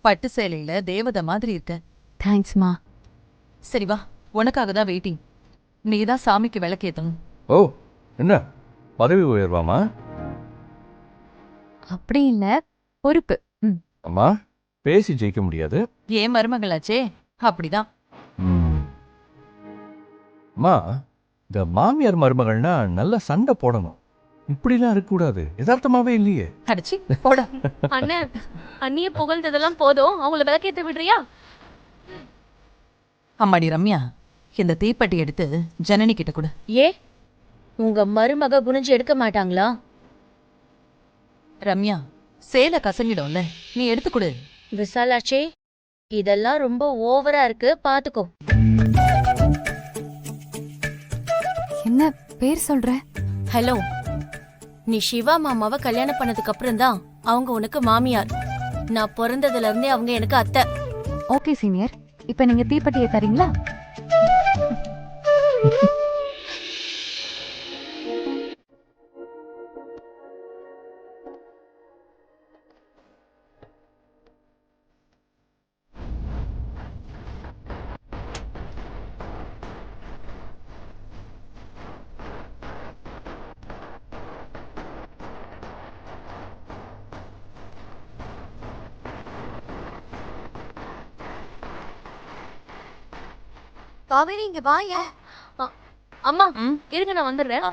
பட்டு சேலையில தேவதை மாதிரி இருக்க. தேங்க்ஸ்மா. சரி வா, உனக்காக தான் வெயிட்டிங். நீ தான் சாமிக்கு விளக்கேத்தணும். ஓ, என்ன பதவி உயர்வாமா? அப்படி இல்ல, பொறுப்பு. அம்மா, பேசி ஜெயிக்க முடியாது. ஏன் மருமகளாச்சே, அப்படிதான். அம்மா, இந்த மாமியார் மருமகள்னா நல்ல சண்டை போடணும். இப்படிலாம் இருக்கக்கூடாது. யதார்த்தமாவே இல்லையே. அடிச்சு போட. அண்ணன், அண்ணிய புகழ்ந்ததெல்லாம் போதும், அவங்கள விளக்கேத்த விடுறியா? அம்மாடி ரம்யா, இந்த தீப்பெட்டி எடுத்து ஜனனி கிட்ட கொடு. ஏ, உங்க மருமக குனிஞ்சு எடுக்க மாட்டாங்களா? ரம்யா, சேலை கசங்கிடும்ல, நீ எடுத்து கொடு. விசாலாச்சே, இதெல்லாம் ரொம்ப ஓவரா இருக்கு, பாத்துக்கோ. என்ன பேர் சொல்ற? ஹலோ, நீ சிவா மாமாவை கல்யாணம் பண்ணதுக்கு அப்புறம் தான் அவங்க உனக்கு மாமியார். நான் பிறந்ததுல இருந்தே அவங்க எனக்கு அத்தை. ஓகே சீனியர், இப்ப நீங்க தீப்பெட்டியை தரீங்களா? காவேரி, இங்க வாயா. அம்மா இருங்க, நான் வந்துடுறேன்.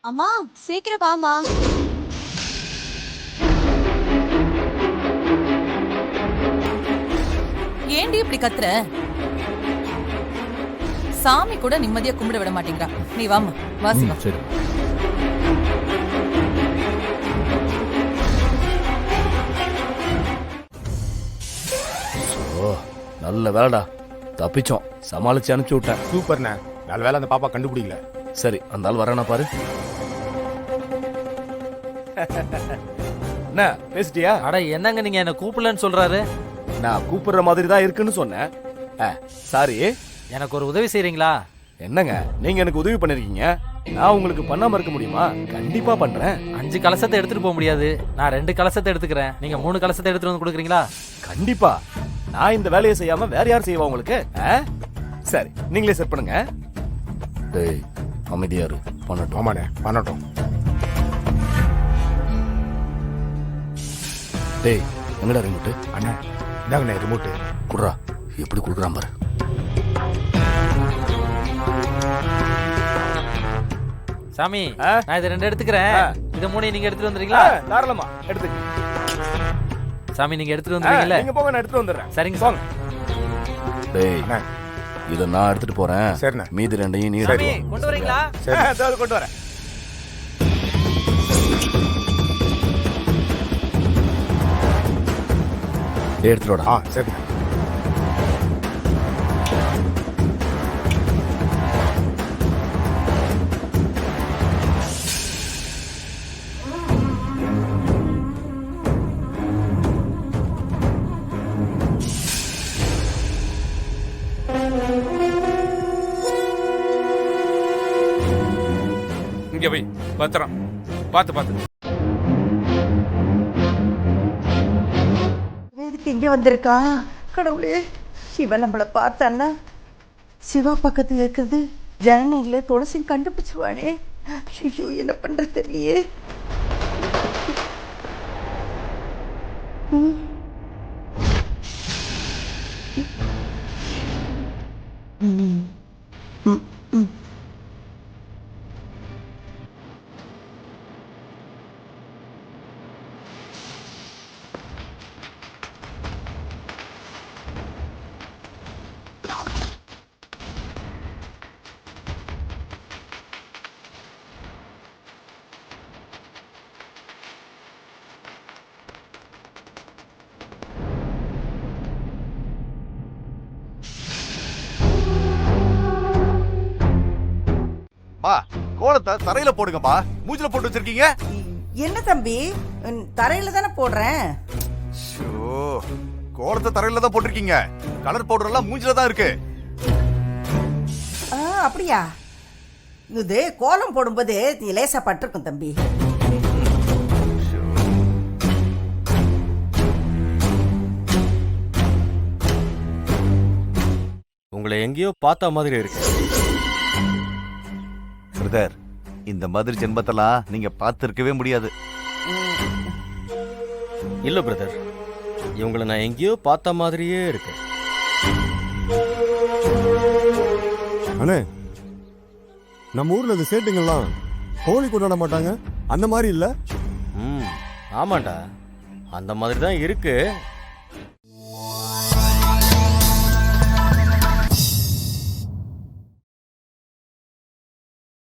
அம்மா, சீக்கிரம் வாமா. ஏண்டி இப்படி கத்துற? சாமி கூட நிம்மதியா கும்பிட விட மாட்டேங்கிறா. நீ வாமா, வாசி. சரி. ஓ, நல்ல வேலைடா, தப்பிச்சோம். சமாளிச்சு அனுப்பிச்சு விட்டேன். சூப்பர்ண்ணே, நல்ல வேலை அந்த பாப்பா கண்டுபிடிக்கல. சரி, அந்த ஆள் வரானா பாரு. என்ன பேசிட்டியா? அட என்னங்க, நீங்க என்ன கூப்பிடலன்னு சொல்றாரு. நான் கூப்பிடுற மாதிரி தான் இருக்குன்னு சொன்னேன். சாரி. எனக்கு ஒரு உதவி செய்றீங்களா? என்னங்க, நீங்க எனக்கு உதவி பண்ணிருக்கீங்க, நான் உங்களுக்கு பண்ணாம இருக்க முடியுமா? கண்டிப்பா பண்றேன். 5 கலசத்தை எடுத்துட்டு போக முடியாது, நான் 2 கலசத்தை எடுத்துக்கிறேன். நீங்க 3 கலசத்தை எடுத்துட்டு வந்து கொடுக்குறீங்களா? கண்டிப்பா. நான் இந்த வேலையை செய்யாம வேற யார் செய்வா உங்களுக்கு? சரி, நீங்களே செட் பண்ணுங்க. டேய், அமைதியாரு. பண்ணட்டும். ஆமாண்ணே, பண்ணட்டும். டேய், எங்கடா ரிமோட்டு? அண்ணா, இந்தாங்கண்ணே ரிமோட்டு. குடுறா. எப்படி குடுக்குறான் பாரு. சாமி, நான் இதை 2 எடுத்துக்கிறேன். இதை 3 நீங்க எடுத்துட்டு வந்துறீங்களா? தாராளமா எடுத்துக்க. சாமி, நீங்க எடுத்துட்டு வந்துறீங்கல்ல? நீங்க போங்க, நான் எடுத்துட்டு வந்துடுறேன். சரிங்க போங்க. டேய், இதை நான் எடுத்துட்டு போறேன். சரிண்ணே. மீதி 2ஐயும் நீ சாமி, கொண்டு வரீங்களா? கொண்டு வரேன். எடுத்துடா. சரி. இங்க போய் பத்திரம் பார்த்து பார்த்து. எதுக்கு இங்கே வந்திருக்கா? கடவுளே, சிவன் நம்மளை பார்த்தான்னா சிவா பக்கத்தில் இருக்கிறது ஜனனியில் துளசி கண்டுபிடிச்சிருவானே. ஐயோ, என்ன பண்ணுறது தெரியலையே. கோலத்தை தரையில போடுங்கப்பா. மூஞ்சில போட்டு வச்சிருக்கீங்க. என்ன தம்பி, தரையில தானே போடுறேன். ஷோ, கோலத்தை தரையில தான் போட்டிருக்கீங்க. கலர் பவுடர் எல்லாம் மூஞ்சில தான் இருக்கு. அப்படியா? இது கோலம் போடும்போது நீ லேசா பட்டிருக்கும் தம்பி. உங்களை எங்கேயோ பார்த்த மாதிரி இருக்கு. பிரதர், இந்த மாதிரி ஜென்மத்தெல்லாம் நீங்க பார்த்திருக்கவே முடியாது. இல்ல பிரதர், இவங்களை நான் எங்கேயோ பார்த்த மாதிரியே இருக்கு. அண்ணே, நம்ம ஊர்ல இந்த சேட்டுங்கெல்லாம் ஹோலி கொண்டாட மாட்டாங்க, அந்த மாதிரி இல்ல? ஆமாண்டா, அந்த மாதிரி தான் இருக்கு.